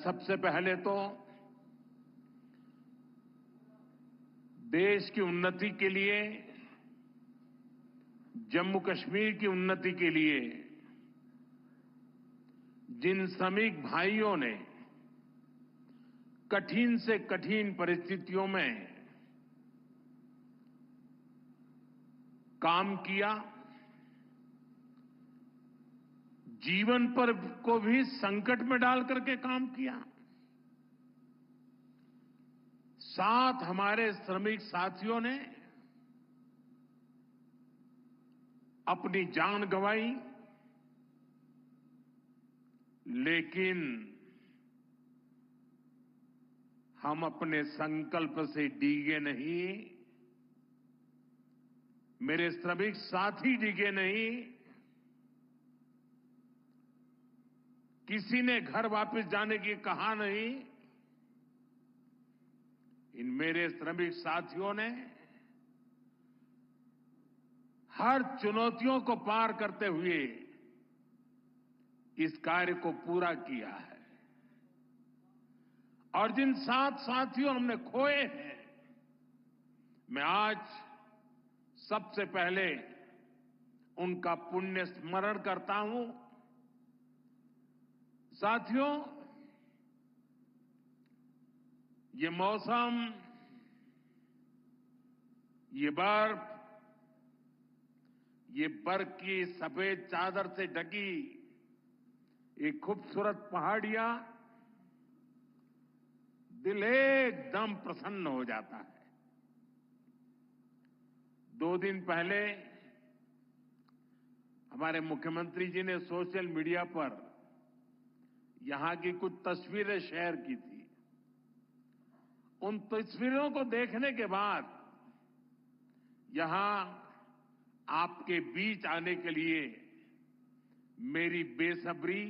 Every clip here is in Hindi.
सबसे पहले तो देश की उन्नति के लिए, जम्मू कश्मीर की उन्नति के लिए जिन श्रमिक भाइयों ने कठिन से कठिन परिस्थितियों में काम किया, जीवन पर को भी संकट में डाल करके काम किया, साथ हमारे श्रमिक साथियों ने अपनी जान गंवाई, लेकिन हम अपने संकल्प से डिगे नहीं, मेरे श्रमिक साथी डिगे नहीं। किसी ने घर वापस जाने की कहा नहीं। इन मेरे श्रमिक साथियों ने हर चुनौतियों को पार करते हुए इस कार्य को पूरा किया है। और जिन 7 साथियों हमने खोए हैं, मैं आज सबसे पहले उनका पुण्य स्मरण करता हूं। साथियों, ये मौसम, ये बर्फ, ये बर्फ की सफेद चादर से ढकी ये खूबसूरत पहाड़ियां दिल एकदम प्रसन्न हो जाता है। 2 दिन पहले हमारे मुख्यमंत्री जी ने सोशल मीडिया पर यहां की कुछ तस्वीरें शेयर की थी। उन तस्वीरों को देखने के बाद यहां आपके बीच आने के लिए मेरी बेसब्री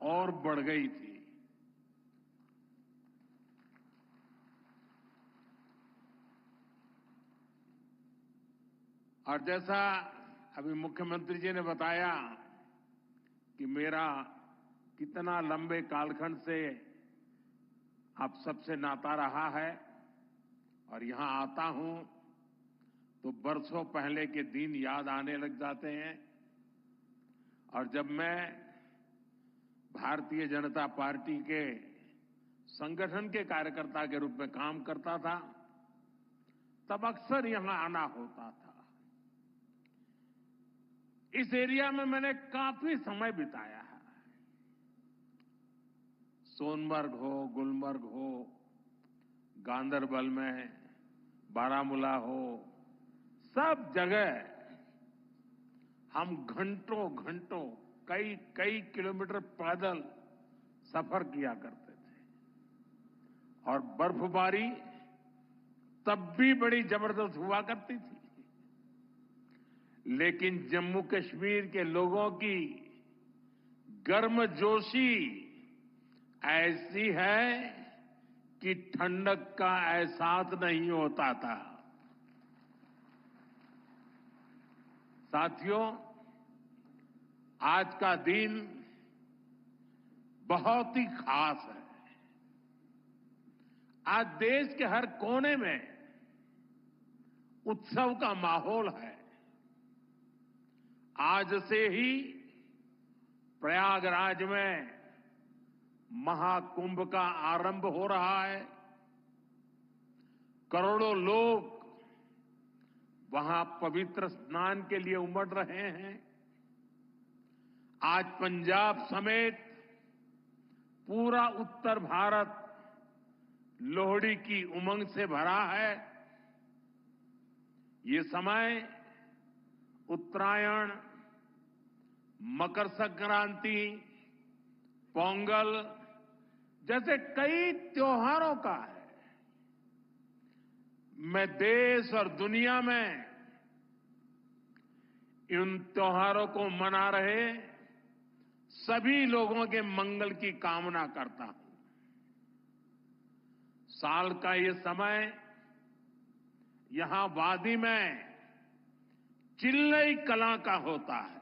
और बढ़ गई थी। और जैसा अभी मुख्यमंत्री जी ने बताया कि मेरा कितना लंबे कालखंड से आप सबसे नाता रहा है, और यहां आता हूं तो बरसों पहले के दिन याद आने लग जाते हैं। और जब मैं भारतीय जनता पार्टी के संगठन के कार्यकर्ता के रूप में काम करता था, तब अक्सर यहां आना होता था। इस एरिया में मैंने काफी समय बिताया है। सोनमर्ग हो, गुलमर्ग हो, गांदरबल में, बारामूला हो, सब जगह हम घंटों घंटों, कई कई किलोमीटर पैदल सफर किया करते थे। और बर्फबारी तब भी बड़ी जबरदस्त हुआ करती थी। लेकिन जम्मू कश्मीर के लोगों की गर्मजोशी ऐसी है कि ठंडक का एहसास नहीं होता था। साथियों, आज का दिन बहुत ही खास है। आज देश के हर कोने में उत्सव का माहौल है। आज से ही प्रयागराज में महाकुंभ का आरंभ हो रहा है। करोड़ों लोग वहां पवित्र स्नान के लिए उमड़ रहे हैं। आज पंजाब समेत पूरा उत्तर भारत लोहड़ी की उमंग से भरा है। ये समय उत्तरायण, मकर संक्रांति, पोंगल जैसे कई त्योहारों का है। मैं देश और दुनिया में इन त्योहारों को मना रहे सभी लोगों के मंगल की कामना करता हूं। साल का ये समय यहां वादी में चिल्लई कला का होता है।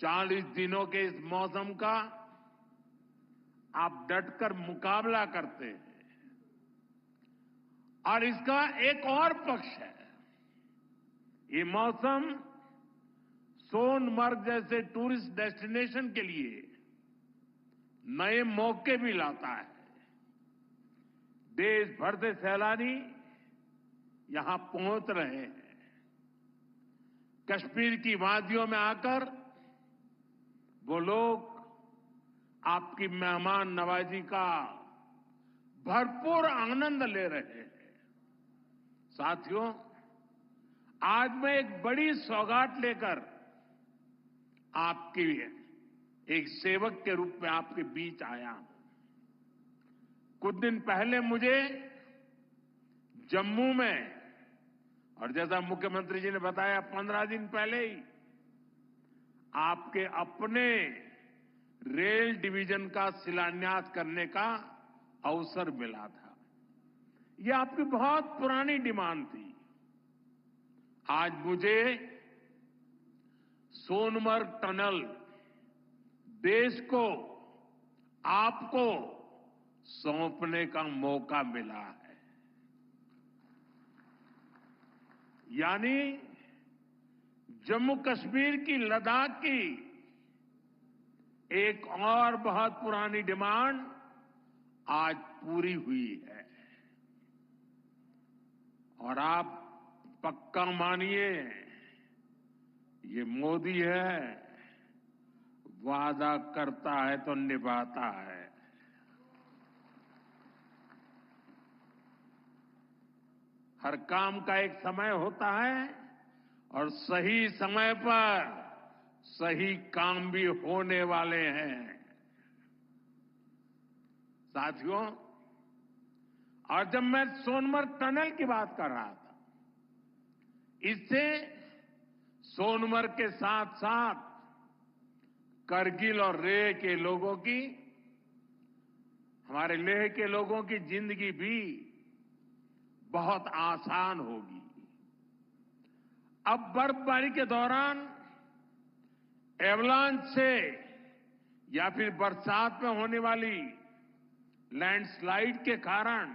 40 दिनों के इस मौसम का आप डटकर मुकाबला करते हैं। और इसका एक और पक्ष है, ये मौसम सोनमर्ग जैसे टूरिस्ट डेस्टिनेशन के लिए नए मौके भी लाता है। देश भर से सैलानी यहां पहुंच रहे हैं। कश्मीर की वादियों में आकर वो लोग आपकी मेहमान नवाजी का भरपूर आनंद ले रहे हैं। साथियों, आज मैं एक बड़ी सौगात लेकर आपकी एक सेवक के रूप में आपके बीच आया हूं। कुछ दिन पहले मुझे जम्मू में, और जैसा मुख्यमंत्री जी ने बताया 15 दिन पहले ही आपके अपने रेल डिवीजन का शिलान्यास करने का अवसर मिला था। यह आपकी बहुत पुरानी डिमांड थी। आज मुझे सोनमर्ग टनल देश को, आपको सौंपने का मौका मिला है। यानी जम्मू कश्मीर की, लद्दाख की एक और बहुत पुरानी डिमांड आज पूरी हुई है। और आप पक्का मानिए, ये मोदी है, वादा करता है तो निभाता है। हर काम का एक समय होता है और सही समय पर सही काम भी होने वाले हैं। साथियों, और जब मैं सोनमर्ग टनल की बात कर रहा था, इससे सोनमर्ग के साथ साथ करगिल और लेह के लोगों की, हमारे लेह के लोगों की जिंदगी भी बहुत आसान होगी। अब बर्फबारी के दौरान एवलांच से या फिर बरसात में होने वाली लैंडस्लाइड के कारण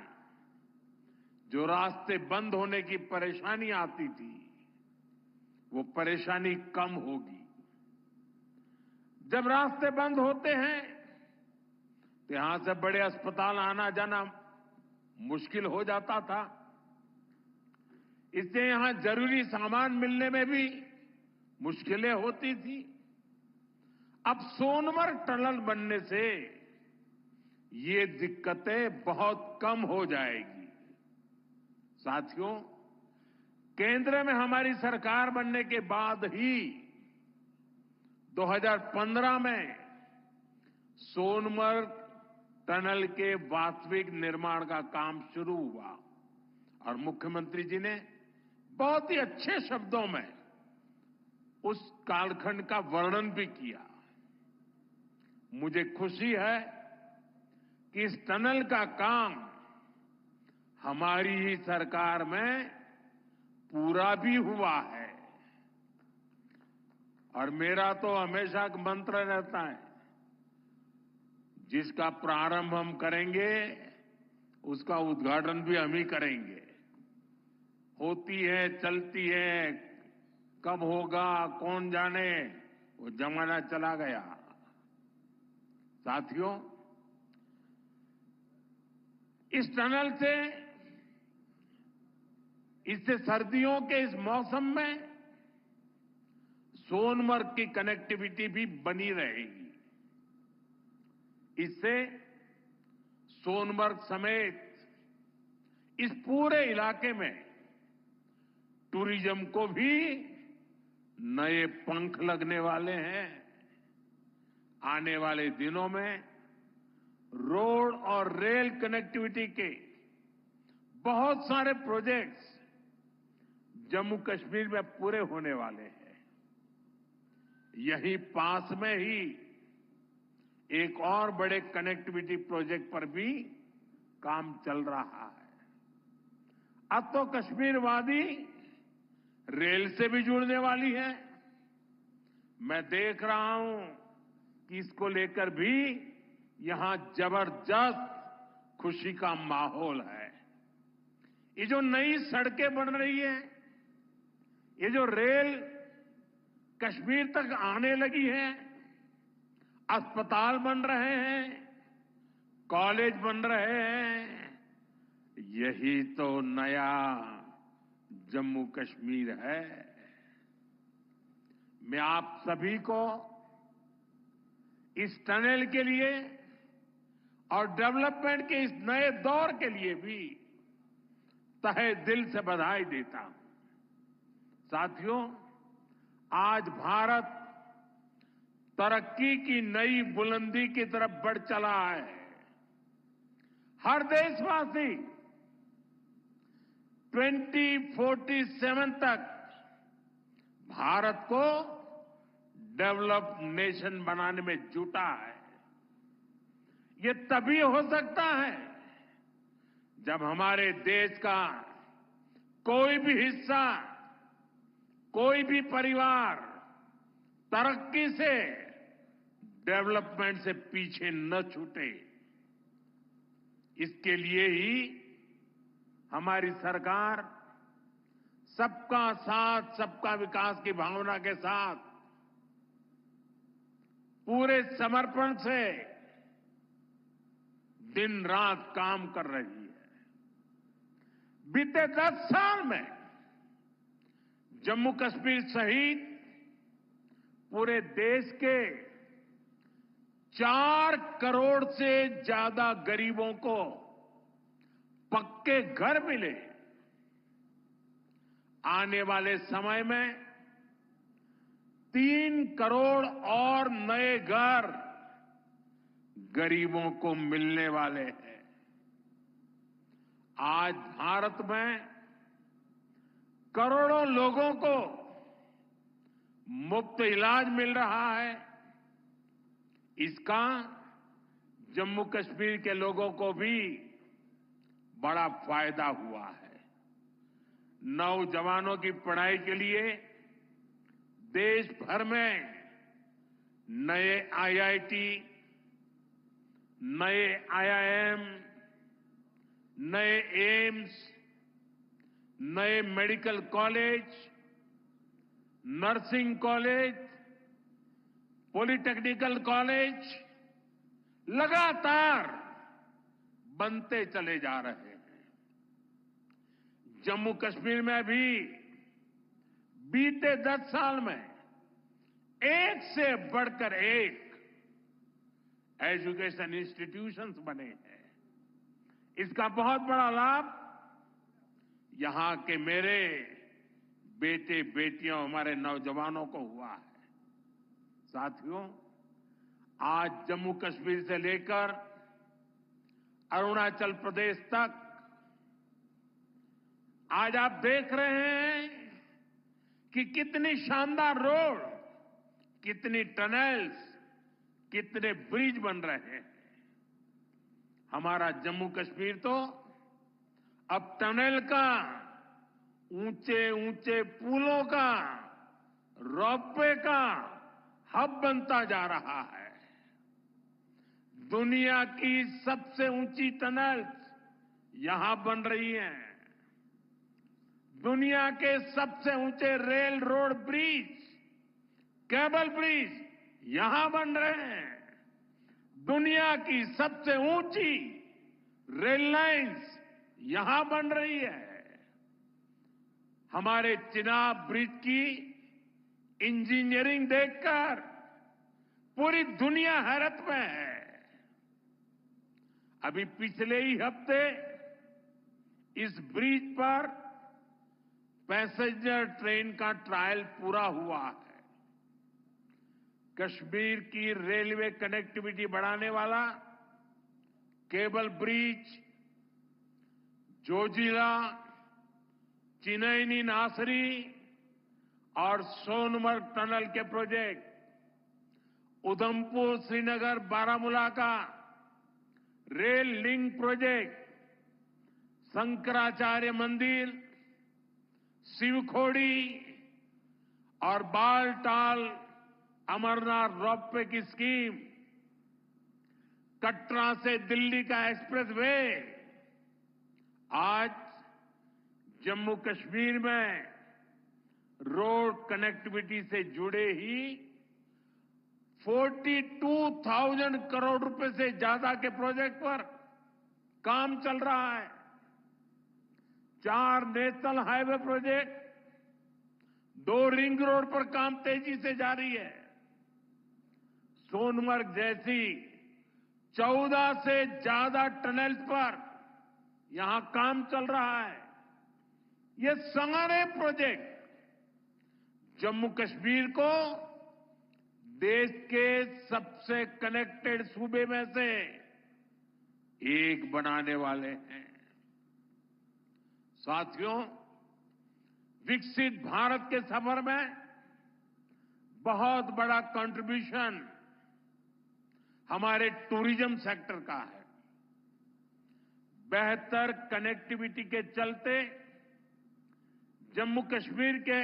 जो रास्ते बंद होने की परेशानी आती थी, वो परेशानी कम होगी। जब रास्ते बंद होते हैं तो यहां से बड़े अस्पताल आना जाना मुश्किल हो जाता था। इससे यहां जरूरी सामान मिलने में भी मुश्किलें होती थी। अब सोनमर्ग टनल बनने से ये दिक्कतें बहुत कम हो जाएगी। साथियों, केंद्र में हमारी सरकार बनने के बाद ही 2015 में सोनमर्ग टनल के वास्तविक निर्माण का काम शुरू हुआ और मुख्यमंत्री जी ने बहुत ही अच्छे शब्दों में उस कालखंड का वर्णन भी किया। मुझे खुशी है कि इस टनल का काम हमारी ही सरकार में पूरा भी हुआ है। और मेरा तो हमेशा एक मंत्र रहता है, जिसका प्रारंभ हम करेंगे उसका उद्घाटन भी हम ही करेंगे। होती है, चलती है, कब होगा कौन जाने, वो जमाना चला गया। साथियों, इस टनल से, इससे सर्दियों के इस मौसम में सोनमर्ग की कनेक्टिविटी भी बनी रहेगी। इससे सोनमर्ग समेत इस पूरे इलाके में टूरिज्म को भी नए पंख लगने वाले हैं। आने वाले दिनों में रोड और रेल कनेक्टिविटी के बहुत सारे प्रोजेक्ट्स जम्मू कश्मीर में पूरे होने वाले हैं। यहीं पास में ही एक और बड़े कनेक्टिविटी प्रोजेक्ट पर भी काम चल रहा है। अब तो कश्मीर वादी रेल से भी जुड़ने वाली है। मैं देख रहा हूं कि इसको लेकर भी यहां जबरदस्त खुशी का माहौल है। ये जो नई सड़कें बन रही हैं, ये जो रेल कश्मीर तक आने लगी है, अस्पताल बन रहे हैं, कॉलेज बन रहे हैं, यही तो नया जम्मू कश्मीर है। मैं आप सभी को इस टनल के लिए और डेवलपमेंट के इस नए दौर के लिए भी तहे दिल से बधाई देता हूं। साथियों, आज भारत तरक्की की नई बुलंदी की तरफ बढ़ चला है। हर देशवासी 2047 तक भारत को डेवलप्ड नेशन बनाने में जुटा है। ये तभी हो सकता है जब हमारे देश का कोई भी हिस्सा, कोई भी परिवार तरक्की से, डेवलपमेंट से पीछे न छूटे। इसके लिए ही हमारी सरकार सबका साथ, सबका विकास की भावना के साथ पूरे समर्पण से दिन रात काम कर रही है। बीते 10 साल में जम्मू कश्मीर सहित पूरे देश के 4 करोड़ से ज्यादा गरीबों को पक्के घर मिले। आने वाले समय में 3 करोड़ और नए घर गरीबों को मिलने वाले हैं। आज भारत में करोड़ों लोगों को मुफ्त इलाज मिल रहा है। इसका जम्मू कश्मीर के लोगों को भी बड़ा फायदा हुआ है। नौजवानों की पढ़ाई के लिए देश भर में नए आईआईटी, नए आईआईएम, नए एम्स, नए medical college, nursing college, polytechnical college लगातार बनते चले जा रहे हैं। जम्मू कश्मीर में भी बीते 10 साल में एक से बढ़कर एक एजुकेशन इंस्टीट्यूशंस बने हैं। इसका बहुत बड़ा लाभ यहां के मेरे बेटे बेटियों, हमारे नौजवानों को हुआ है। साथियों, आज जम्मू कश्मीर से लेकर अरुणाचल प्रदेश तक आज आप देख रहे हैं कि कितनी शानदार रोड, कितनी टनल्स, कितने ब्रिज बन रहे हैं। हमारा जम्मू कश्मीर तो अब टनल का, ऊंचे ऊंचे पुलों का, रोपवे का हब बनता जा रहा है। दुनिया की सबसे ऊंची टनल्स यहां बन रही हैं। दुनिया के सबसे ऊंचे rail road bridge, cable bridge यहां बन रहे हैं। दुनिया की सबसे ऊंची रेल लाइंस यहां बन रही है। हमारे चिनाब ब्रिज की इंजीनियरिंग देखकर पूरी दुनिया हैरत में है। अभी पिछले ही हफ्ते इस ब्रिज पर पैसेंजर ट्रेन का ट्रायल पूरा हुआ है। कश्मीर की रेलवे कनेक्टिविटी बढ़ाने वाला केबल ब्रिज, जोजिला, चिनैनी नासरी और सोनमर्ग टनल के प्रोजेक्ट, उधमपुर श्रीनगर बारामूला का रेल लिंक प्रोजेक्ट, शंकराचार्य मंदिर, शिवखोड़ी और बालटाल अमरनाथ रोपवे की स्कीम कटरा से दिल्ली का एक्सप्रेसवे आज जम्मू कश्मीर में रोड कनेक्टिविटी से जुड़े ही 42,000 करोड़ रुपए से ज्यादा के प्रोजेक्ट पर काम चल रहा है। 4 national highway project, 2 ring road पर काम तेजी से जारी है। सोनमर्ग जैसी 14 से ज्यादा टनल्स पर यहां काम चल रहा है। ये सारे प्रोजेक्ट जम्मू कश्मीर को देश के सबसे कनेक्टेड सूबे में से एक बनाने वाले हैं। साथियों, विकसित भारत के सफर में बहुत बड़ा कंट्रीब्यूशन हमारे टूरिज्म सेक्टर का है। बेहतर कनेक्टिविटी के चलते जम्मू कश्मीर के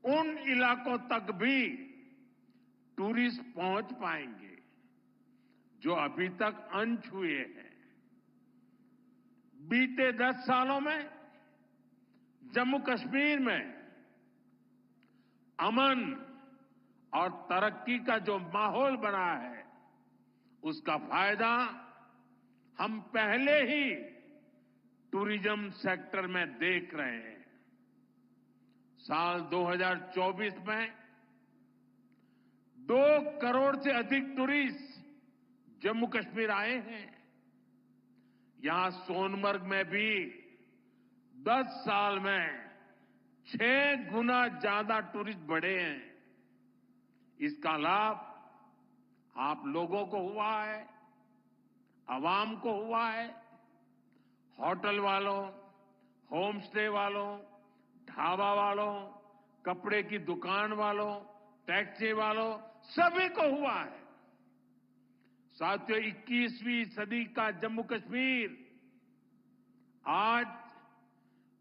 उन इलाकों तक भी टूरिस्ट पहुंच पाएंगे जो अभी तक अनछुए हैं। बीते 10 सालों में जम्मू कश्मीर में अमन और तरक्की का जो माहौल बना है, उसका फायदा हम पहले ही टूरिज्म सेक्टर में देख रहे हैं। साल 2024 में 2 करोड़ से अधिक टूरिस्ट जम्मू कश्मीर आए हैं। यहां सोनमर्ग में भी 10 साल में 6 गुना ज्यादा टूरिस्ट बढ़े हैं। इसका लाभ आप लोगों को हुआ है, आवाम को हुआ है। होटल वालों, होम स्टे वालों, ढाबा वालों, कपड़े की दुकान वालों, टैक्सी वालों, सभी को हुआ है। साथियों, 21वीं सदी का जम्मू कश्मीर आज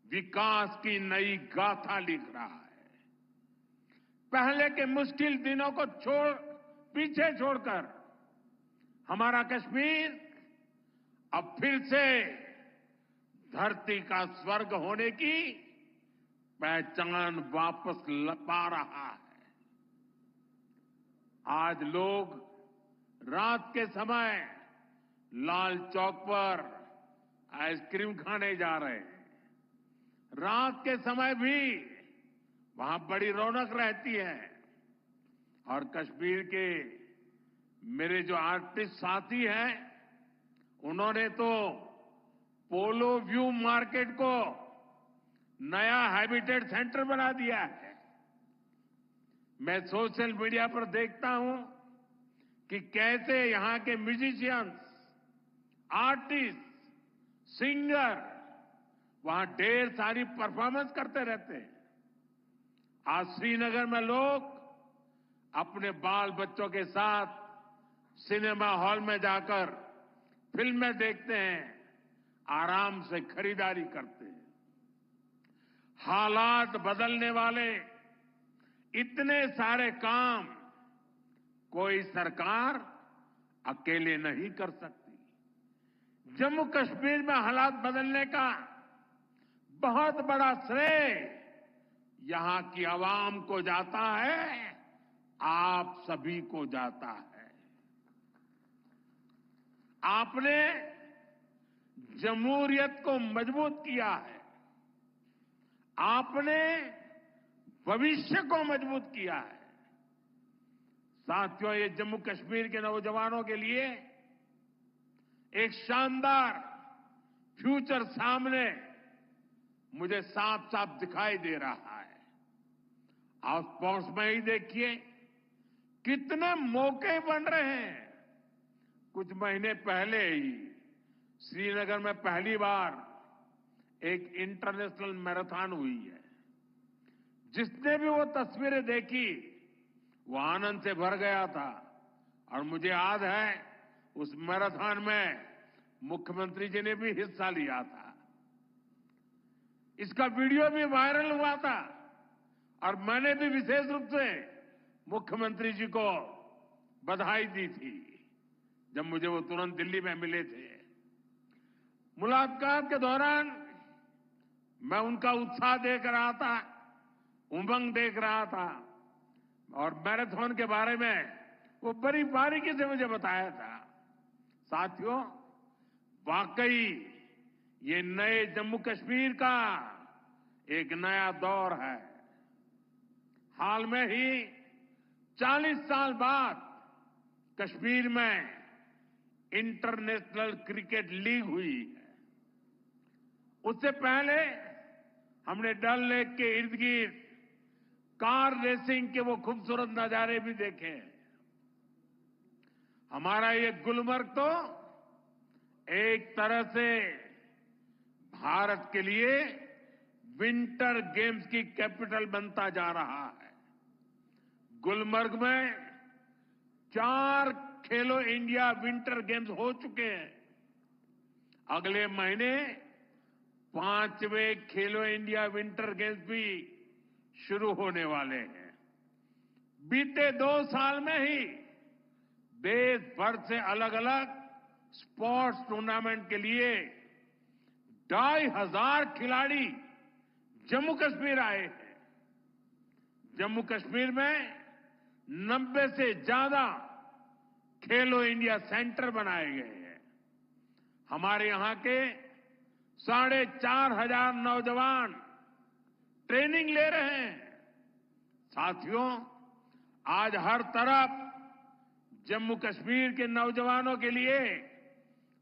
विकास की नई गाथा लिख रहा है। पहले के मुश्किल दिनों को पीछे छोड़कर हमारा कश्मीर अब फिर से धरती का स्वर्ग होने की पहचान वापस पा रहा है। आज लोग रात के समय लाल चौक पर आइसक्रीम खाने जा रहे हैं। रात के समय भी वहां बड़ी रौनक रहती है। और कश्मीर के मेरे जो आर्टिस्ट साथी हैं, उन्होंने तो पोलो व्यू मार्केट को नया हैबिटेट सेंटर बना दिया है। मैं सोशल मीडिया पर देखता हूं कि कैसे यहां के म्यूजिशियंस, आर्टिस्ट, सिंगर वहां ढेर सारी परफॉर्मेंस करते रहते हैं। आज श्रीनगर में लोग अपने बाल बच्चों के साथ सिनेमा हॉल में जाकर फिल्में देखते हैं, आराम से खरीदारी करते हैं। हालात बदलने वाले इतने सारे काम कोई सरकार अकेले नहीं कर सकती। जम्मू कश्मीर में हालात बदलने का बहुत बड़ा श्रेय यहां की आवाम को जाता है, आप सभी को जाता है। आपने जमहूरियत को मजबूत किया है, आपने भविष्य को मजबूत किया है। साथियों, ये जम्मू कश्मीर के नौजवानों के लिए एक शानदार फ्यूचर सामने मुझे साफ साफ दिखाई दे रहा है। आप स्पोर्ट्स में ही देखिए कितने मौके बन रहे हैं। कुछ महीने पहले ही श्रीनगर में पहली बार एक इंटरनेशनल मैराथन हुई है। जिसने भी वो तस्वीरें देखी वो आनंद से भर गया था। और मुझे याद है उस मैराथन में मुख्यमंत्री जी ने भी हिस्सा लिया था। इसका वीडियो भी वायरल हुआ था और मैंने भी विशेष रूप से मुख्यमंत्री जी को बधाई दी थी। जब मुझे वो तुरंत दिल्ली में मिले थे। मुलाकात के दौरान मैं उनका उत्साह देख रहा था, उमंग देख रहा था और मैराथन के बारे में वो बड़ी बारीकी से मुझे बताया था। साथियों, वाकई ये नए जम्मू कश्मीर का एक नया दौर है। हाल में ही 40 साल बाद कश्मीर में इंटरनेशनल क्रिकेट लीग हुई है। उससे पहले हमने डल लेक के इर्द गिर्द कार रेसिंग के वो खूबसूरत नजारे भी देखे। हमारा ये गुलमर्ग तो एक तरह से भारत के लिए विंटर गेम्स की कैपिटल बनता जा रहा है। गुलमर्ग में 4 खेलो इंडिया विंटर गेम्स हो चुके हैं। अगले महीने 5वें खेलो इंडिया विंटर गेम्स भी शुरू होने वाले हैं। बीते 2 साल में ही देश भर से अलग अलग स्पोर्ट्स टूर्नामेंट के लिए 2,500 खिलाड़ी जम्मू कश्मीर आए हैं। जम्मू कश्मीर में 90 से ज्यादा खेलो इंडिया सेंटर बनाए गए हैं। हमारे यहां के 4,500 नौजवान ट्रेनिंग ले रहे हैं। साथियों, आज हर तरफ जम्मू कश्मीर के नौजवानों के लिए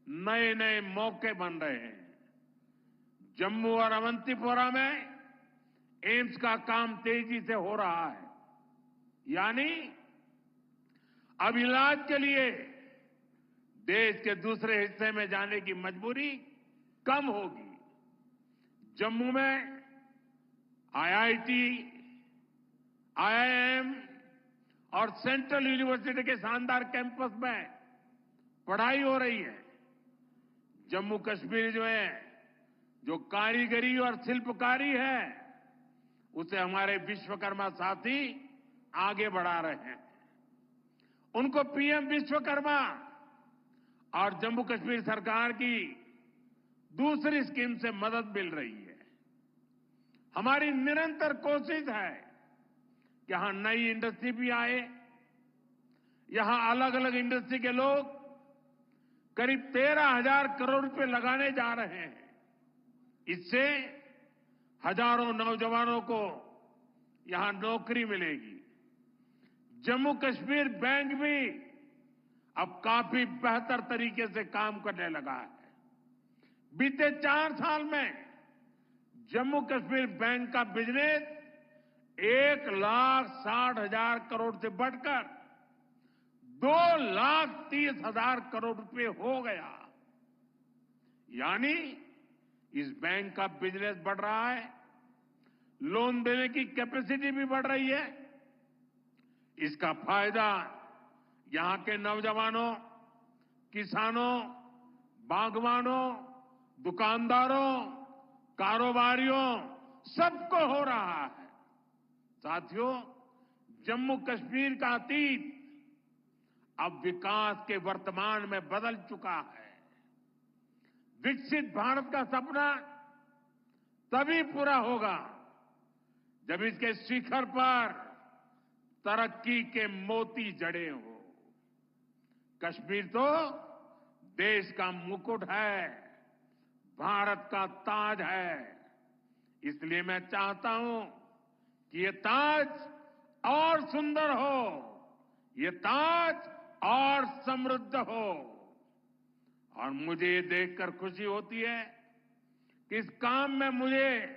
नए नए मौके बन रहे हैं। जम्मू और अवंतीपोरा में एम्स का काम तेजी से हो रहा है, यानी अब इलाज के लिए देश के दूसरे हिस्से में जाने की मजबूरी कम होगी। जम्मू में आईआईटी, आईआईएम और सेंट्रल यूनिवर्सिटी के शानदार कैंपस में पढ़ाई हो रही है। जम्मू कश्मीर जो कारीगरी और शिल्पकारी है, उसे हमारे विश्वकर्मा साथी आगे बढ़ा रहे हैं। उनको पीएम विश्वकर्मा और जम्मू कश्मीर सरकार की दूसरी स्कीम से मदद मिल रही है। हमारी निरंतर कोशिश है कि यहां नई इंडस्ट्री भी आए। यहां अलग अलग इंडस्ट्री के लोग करीब 13,000 करोड़ रुपए लगाने जा रहे हैं। इससे हजारों नौजवानों को यहां नौकरी मिलेगी। जम्मू कश्मीर बैंक भी अब काफी बेहतर तरीके से काम करने लगा है। बीते 4 साल में जम्मू कश्मीर बैंक का बिजनेस 1,60,000 करोड़ से बढ़कर 2,30,000 करोड़ रुपए हो गया। यानी इस बैंक का बिजनेस बढ़ रहा है, लोन देने की कैपेसिटी भी बढ़ रही है। इसका फायदा यहां के नौजवानों, किसानों, बागवानों, दुकानदारों, कारोबारियों सबको हो रहा है। साथियों, जम्मू कश्मीर का अतीत अब विकास के वर्तमान में बदल चुका है। विकसित भारत का सपना तभी पूरा होगा जब इसके शिखर पर तरक्की के मोती जड़े हो। कश्मीर तो देश का मुकुट है, भारत का ताज है। इसलिए मैं चाहता हूं कि ये ताज और सुंदर हो, ये ताज और समृद्ध हो। और मुझे ये देखकर खुशी होती है कि इस काम में मुझे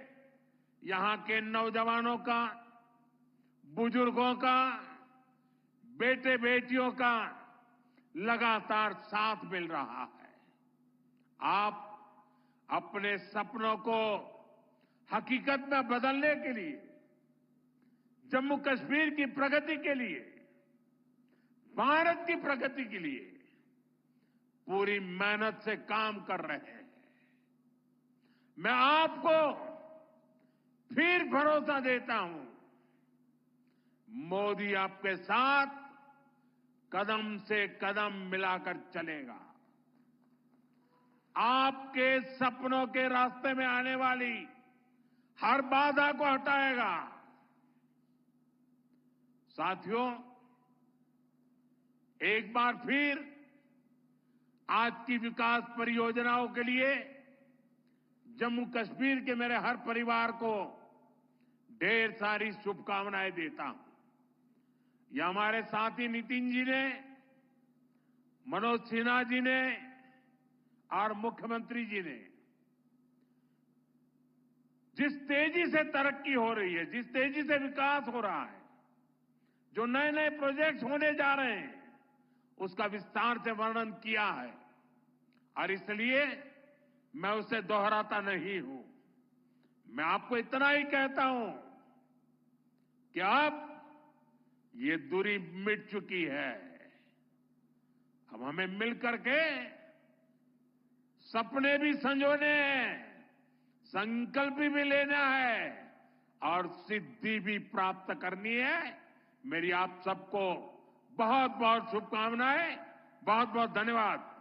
यहां के नौजवानों का, बुजुर्गों का, बेटे बेटियों का लगातार साथ मिल रहा है। आप अपने सपनों को हकीकत में बदलने के लिए, जम्मू कश्मीर की प्रगति के लिए, भारत की प्रगति के लिए पूरी मेहनत से काम कर रहे हैं। मैं आपको फिर भरोसा देता हूं, मोदी आपके साथ कदम से कदम मिलाकर चलेगा। आपके सपनों के रास्ते में आने वाली हर बाधा को हटाएगा। साथियों, एक बार फिर आज की विकास परियोजनाओं के लिए जम्मू कश्मीर के मेरे हर परिवार को ढेर सारी शुभकामनाएं देता हूं। यह हमारे साथी नितिन जी ने, मनोज सिन्हा जी ने और मुख्यमंत्री जी ने जिस तेजी से तरक्की हो रही है, जिस तेजी से विकास हो रहा है, जो नए नए प्रोजेक्ट्स होने जा रहे हैं, उसका विस्तार से वर्णन किया है और इसलिए मैं उसे दोहराता नहीं हूं। मैं आपको इतना ही कहता हूं कि अब ये दूरी मिट चुकी है। अब हमें मिलकर के सपने भी संजोने हैं, संकल्प भी लेना है और सिद्धि भी प्राप्त करनी है। मेरी आप सबको बहुत बहुत शुभकामनाएं, बहुत बहुत धन्यवाद।